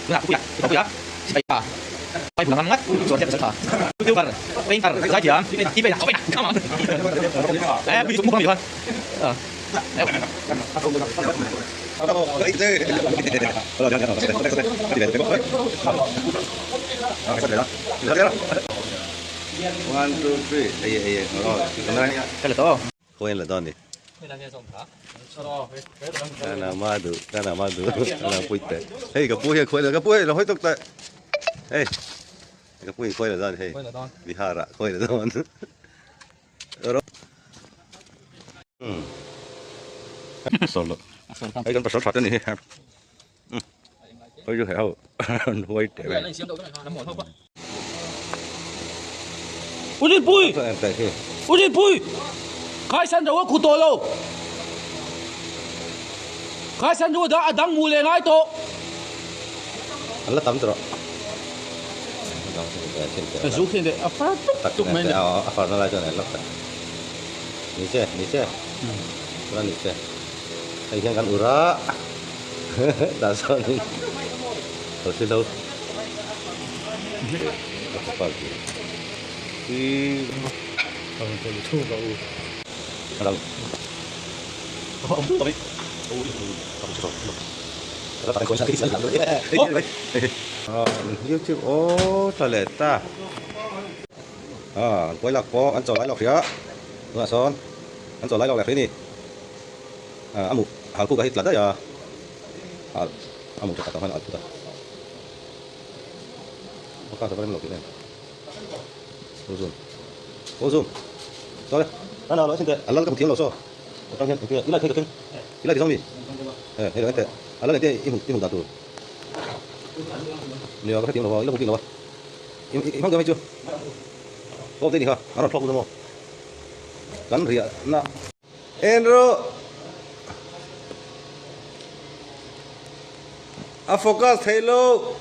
Nga kuya, ito kuya. Siya. Ay bulangan ngat. So siya sa. Tutor. Painter. Sa diyan. Ibe na. Open. Come on. Bisu mo kami kan. One, two, three. Iya. Oh, sebenarnya. Kalau to. Koin là don đi. Kana madu, kana puite. Hey, cái puite koin cái puite là hoi tok ta. Hey. Cái puite koin là don hey. Vihara koin là don. Solo. Hey, kan pasal satu nih. Ôi chú heo, nuôi trẻ bé. Ui bui, ui bui, khai san rồi cụ tổ lâu, khai san rồi đã đang mù lên ai to. Anh là tắm rồi. Rủ khi đấy, phát tục mấy này. Phát nó lại cho này lóc. Ní xe. Nó ní xe. Thầy hiệnกันura. Đã sao đi. Rồi xin đâu. Pagi. Không có thu vào. Đâu. Ông tu vậy. Không cho. Đó tại coi sao cái làm đấy. YouTube ô trời lệ ta. Quay lạc po, ăn trò lái lọc phía. Đúng là son. Ăn trò lái lọc là thế này. Amu, hal ku kahit lada ya. Amu kita tahan aku dah. Maka sebenarnya melukis ni. Ozon. Sorry. Ana lo sinte. Allah ka tiang lo so. Tang hen ke ila ke. Ila di sami. Ila ente. Allah ente imung datu. Ni ka tiang lo ila mungkin lo. Imang ga mejo. Ko te ni ha. Ana thok mo. Kan ria na. Enro. Focus hello.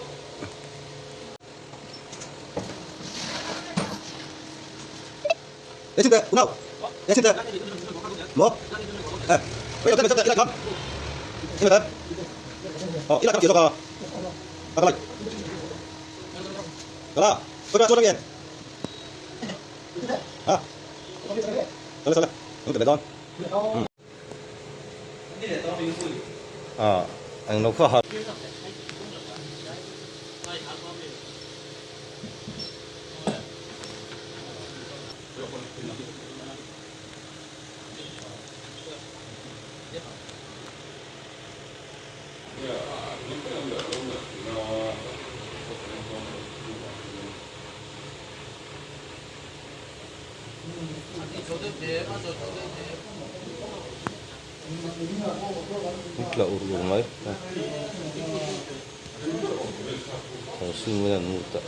Để xin được, đúng không? Để xin được. Một. Bây giờ mình sẽ làm. Xin được. Ý là cái gì đó. Các bạn. Đó. Tôi ra số đăng ký. Rồi. Không được đâu. Anh nó khó. Ikla urung mai. Sembilan muta.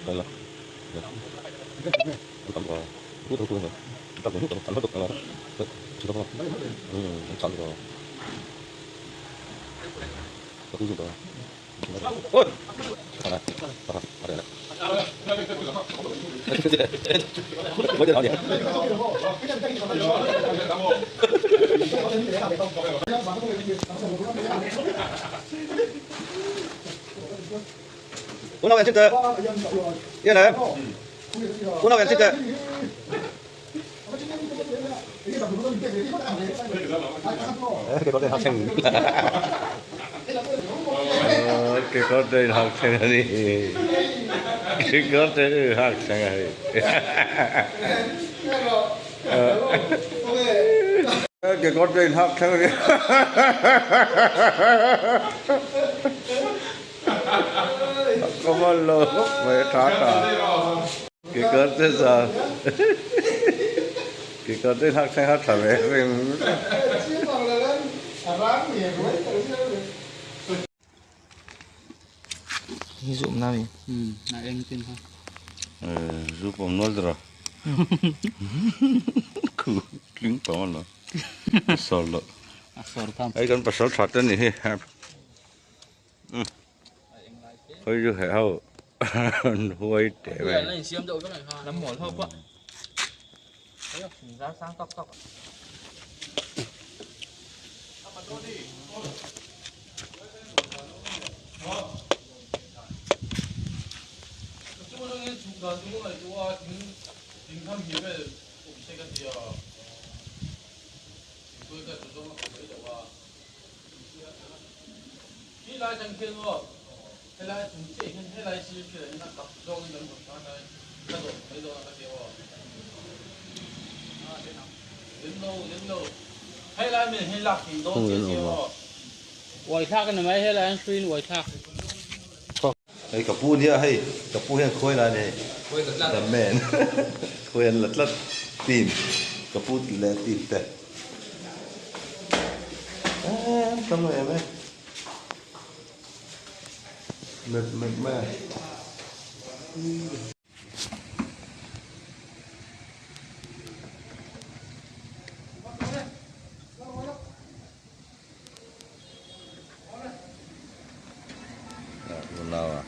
Đây là tầm vào hút thôi rồi tầm hút tầm hút tầm là chưa có chọn rồi có dùng rồi ôi này đây này mới được nói gì uống nào em xin tờ yên này em uống nào em xin tờ cái con học sinh cái con đây học sinh này cái con đây học sinh này cái con đây học sinh này có bao lâu mới thoát cái con thế giờ cái con thế học sinh hát sao vậy Ini zoom nami. Nah yang tin ha. Giúp ông nói rồi. Cứ lính bảo nó. Sợ lợ. Asor tam. Ấy con pasal thoát tên này ha. Thôi chứ hệ hậu. Huôi để về. Lên xiêm dậu cái này ha. Nắm mỏ thôi quá. Thấy không? Nhìn ra sáng tóc tóc. Quay thác cái này mấy hay là anh xuyên quay thác. Hay cặp pu nhá hay cặp pu hay khôi là này. Làm mền. Khôi lật lật tìm. Cặp pu là tìm tệ. Tâm rồi em ấy. Mệt mệt. Nào à?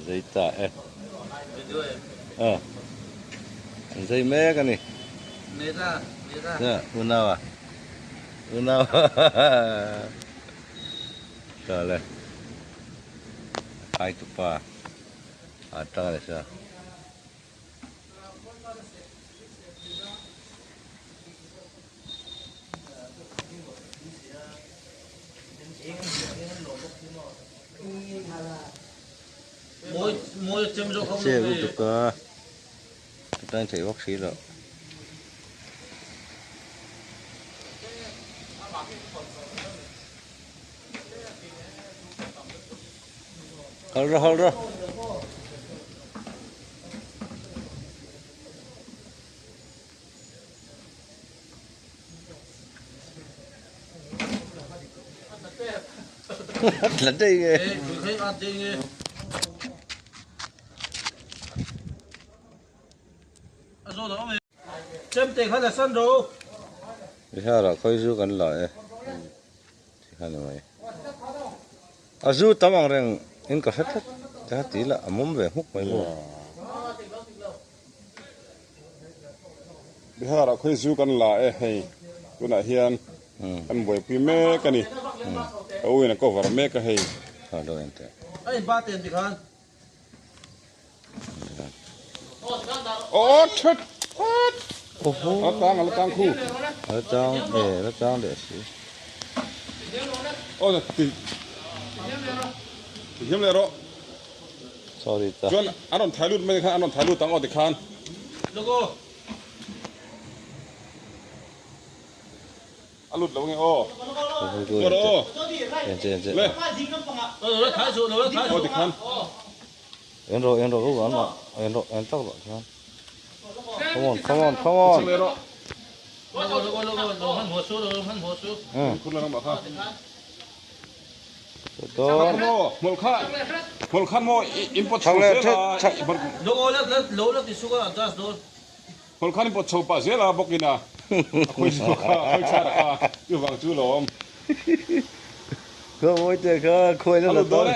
Dây tạ em. Dây mé cái này. Nê ra. Dạ, nào à? Nào. Trời lên. Hai chục ba. Trăng này sao? Môi chấm dâu không. Xe cũng chục đang chạy bác sĩ rồi. Hold ra. Lần đây nghe. Chấm tiền hay là sân đồ. Bây giờ là khơi du gần lại. Thì này mày. Du tao mang rằng in cả hết. Giá tí là mắm về hút mày mua. Bây giờ là khơi du gần lại hay. Tôi lại hiền. Anh buổi pi mẹ cái này. Ôi là có vợ mẹ cái hay. Đâu em thế. Ấy ba tiền thì con. Ô chết. Ồ. Nó tăng khu. Nó trang để xí. Ô thì hiếm lại rồi. Sorry ta. John, anh thái lút mấy cái anh thái lút tăng ở địa khan. Logo. Anh lút đâu nghe ô. Rồi Rồi. Em. Lên. Rồi thái xuống rồi thái. Ở địa khan. Em rồi cũng vẫn mà. Em tóc rồi khan. Come on. Lên rồi. Logo hắn hồ số.คุณเราต้องบอกเขา Đó. một khăn mô import Thằng này Logo lớp thì số có gas đó. một khăn import châu pa dễ là bốc đi na khơi xa ra yêu vàng chú lồm Cơ môi trời cơ khôi nó là tốt.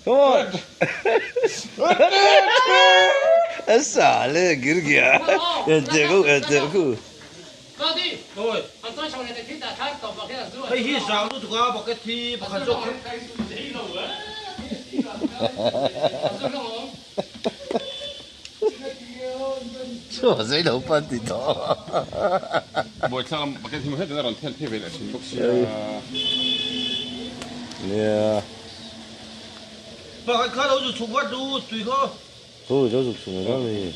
Come on. Asa le gir gya. Ente Rồi. Hey hi sao nó tụi bảo cái thi bảo cái chỗ. Cho giấy đầu phân thì đó. buổi sáng cái thì hết rồi thiên thiên về lại xin bốc xí Nè. Bảo cái khá đâu rồi chụp bắt đủ tùy khó. Khu giáo dục chúng nó thì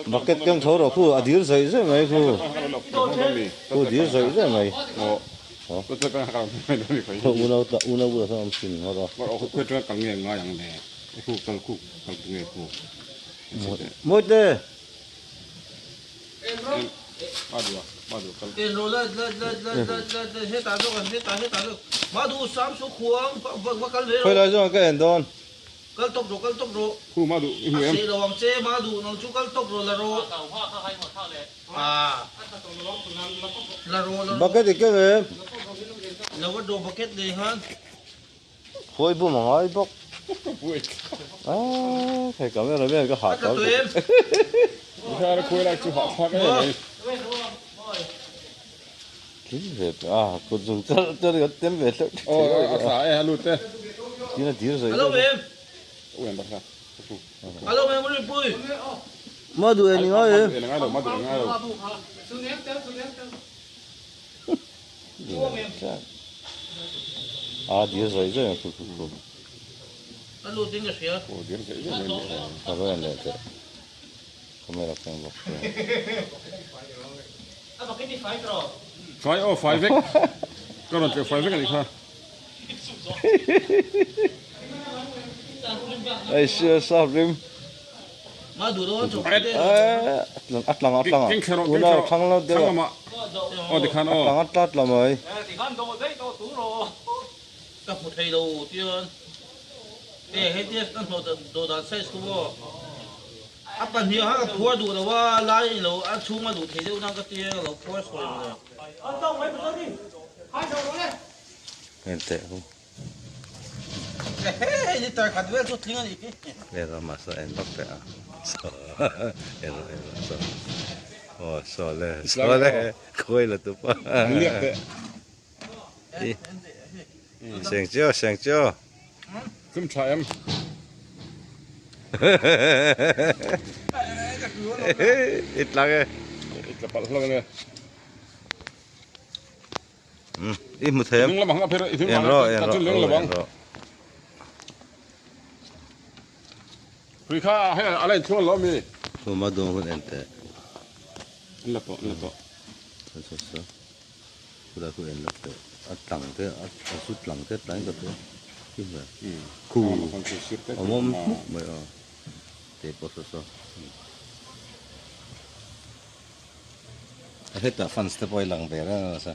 mặc cái tiếng thấu rồi khu ở dưới dậy rồi mày khu đi dậy rồi mày ก็จะเป็นการไม่ได้ไม่ค่อย una bữa sao ông xin nó rồi ว่าเอาเพื่อนเรื่องกังเงียงง่ายอย่างแน่คู่กังคู่กังเงียงคู่ một đây มาดูกัน เอ็นโรเลเฮตาโซกันเฮตาโซมาดูสามสุขวงว่ากันเลย phải là do cái đèn đòn กันตกโร คู่มาดูอีก เ เอ็ม ระวังเจมาดูน้องชูกันตกโรละโรละโร bắt cái gì cái về แล้วว่าโดบักเก็ตเลยฮะ khôi bùm hỏi bốc ปุ้ย à phải cảm ơn là biết cái hạt กับ đó ตัวเอง ไม่ใช่แล้วคุยอะไรจุหอพักได้ยังไง cái gì à cô dùng cho cái tên về thôi โอ้อาสาเอ้ลุดเต้ ที่นั่นที่rồi ฮัลโหลเอ็ม โอ้ยบักครับ ฮัลโหลเอ็มมันปุ้ย mà đuổi anh nói เอ็นง่ายหรอมาดูง่ายหรอ àที่rồi rồi cô ฮัลโหลดิ้งกับเสีย โอ้เดี๋ยวจะยังไง sao vậy này thế không phải là cái bốc ไฟโอ้ไฟเวกก็เราเจอไฟเวกกันอีกครับ ai chưa sao rim มาดูด้วยจุกเด็ด atlang King Carol una thang lo de มาโอ้ดิคันโอ้ atlang atlat la mai กับผู้ไทยเราเตี้ยเอ๊ะเฮ็ดเตี้ยตั้งโดดใส่สู้อ่ะปัญหาฮะกับผัวดูแต่ว่าไล่เราอ่ะชูมาดูเที่ยวนั่งก็เตี้ยเราผัวสวยเลย ente không เฮ้ยนี่ตาขัดเวลสุดทิ้งอันนี้ era masa en bak te so era so oh so le khoi la tu pa เรียกเต้ sang chiao ขึ้นชายเอ็ม ít lắm cái กระเป๋าเราเลย ít một thêm นึงระวังกับเพื่อนอีกที en มา ro ตัดจุดเรื่องระวัง พี่ข้าให้อะไรช่วยเรามี tu ma do con ente ละต่อละต่อ so so pura ku en la te atlang te sut lang te tlang ka te kim ba คู่คนที่ชิดเต้ omom mai te po so hết ta fans te poi lang be ra sa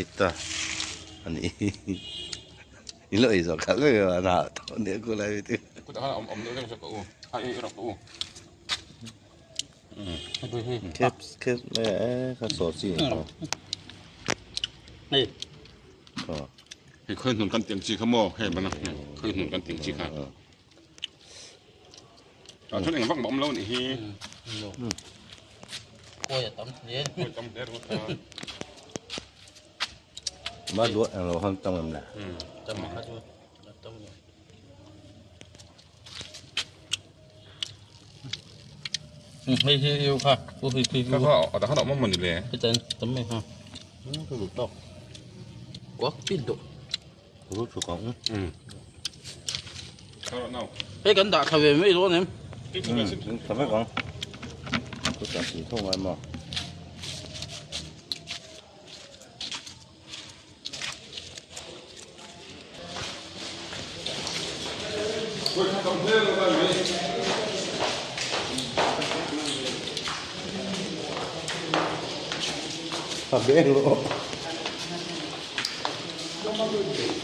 ita ani ilo iso ka ko na to ne ko la itu กูจะให้อมเรื่องสักกูให้เรากู kes me ka so si ko นี่ ko ให้เคยหนุนกันเตียงจีขโมยให้มันนะเคยหนุนกันเตียงจีค่ะช่วงนี้ฟังบอมแล้วนี่ฮี โอ้ยตำเย็น จำได้รู้ ma lo an lo han tam na ตำมาดูตำไม่ใช่อยู่ค่ะผู้พิพิธ ก็เขาเอาแต่เขาดอกมันอยู่เลย พี่จันตำไม่ค่ะก็หลุดตอกกวักปิดดุ ru chu kong เขาเน่า เฮ้ยกันด่าทวีไม่รู้เนี่ย ta mai kong ko ta si thong ai ma ถ้าเบ้งโล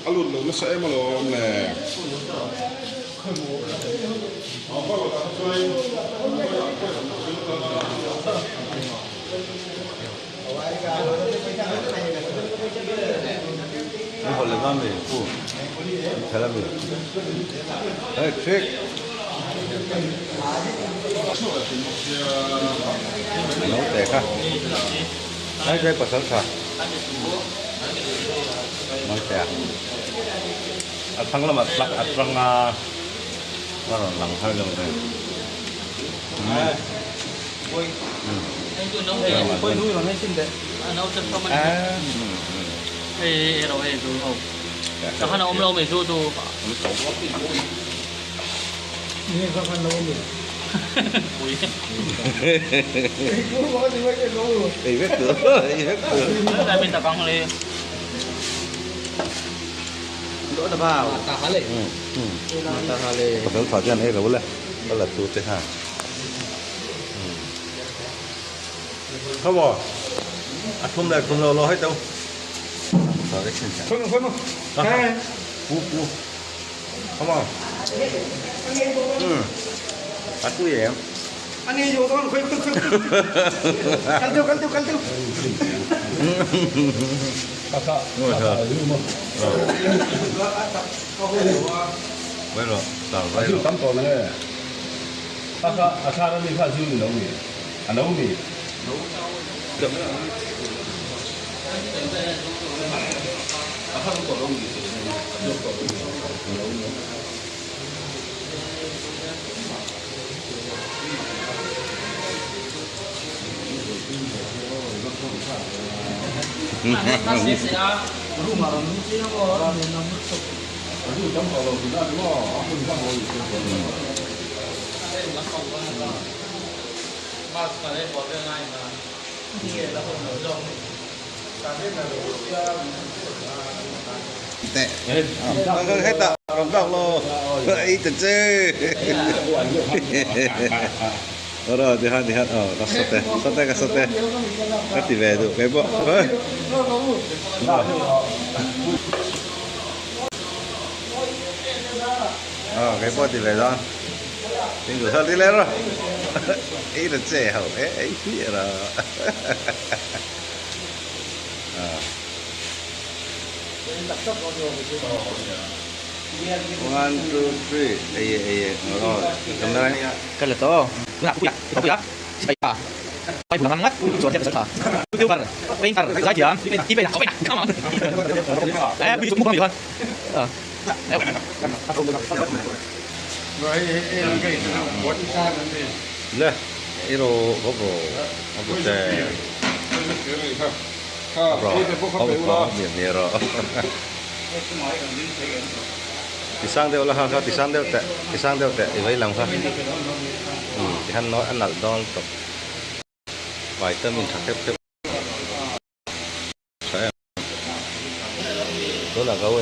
อรุณเลยไม่ใช่มาหรอกแน่ นี่คนเลยว่ามีผู้ใช่แล้วมีเฮ้ยทริกน้องแต่ค่ะให้ใช้ภาษาค่ะน้องแต่อัดทั้งละมัดหลักอัดฟังว่าหลังให้ลงเลยคนรู้เราให้สิ้นเด็ดเราจะทำมันเออเราเองดูเอาแต่ขณะเราไม่รู้ดูนี่ก็พันเราไม่ Ui. Ý vết cửa, ý vết cửa. Đó là bên tập băng lên. Đỗ đã vào. Ta há lệ. Ta há lệ. Nếu thỏa tiền ấy là bố lệ. Đó là tụt thế hả? Không bỏ. À không lại không lo hết đâu. Thỏa cái chân chả. Không. Cái. Cú. Không bỏ. Bắt cú gì em? Anh đi vô con khuyên cắn tiêu Ngồi thở. Vậy rồi, tao vậy rồi. tắm còn này à cha nó đi pha dư nấu mì nấu mì Nó sẽ rumah orang mesti orang yang masuk. Mas kalian buat yang lain lah. Iya, lah pun dong. Tệ. Hết tạo, không đọc lô. Ý thật chứ. Rồi, thì hát. Nó sốt tê. Cắt thì về được cái bộ. Cái bộ thì về rồi. Tình của thân đi lên rồi. Ý là trẻ hậu ấy phía rồi. 1, 2, 3. Cái là to. Nggak punya. Saya. Saya bulan ngat. Suara saya besar. Itu bar. Pintar. Saya diam. Tipe nak. Kopi nak. Come on. Beli semua kan. Nè, cái đồ có bộ tè có miệng nhiều rồi. Tisang đeo là ha, tisang đeo tè, thì vậy làm ha. Thì hắn nói ăn là đòn tập vài tâm mình thật phép. Đó là câu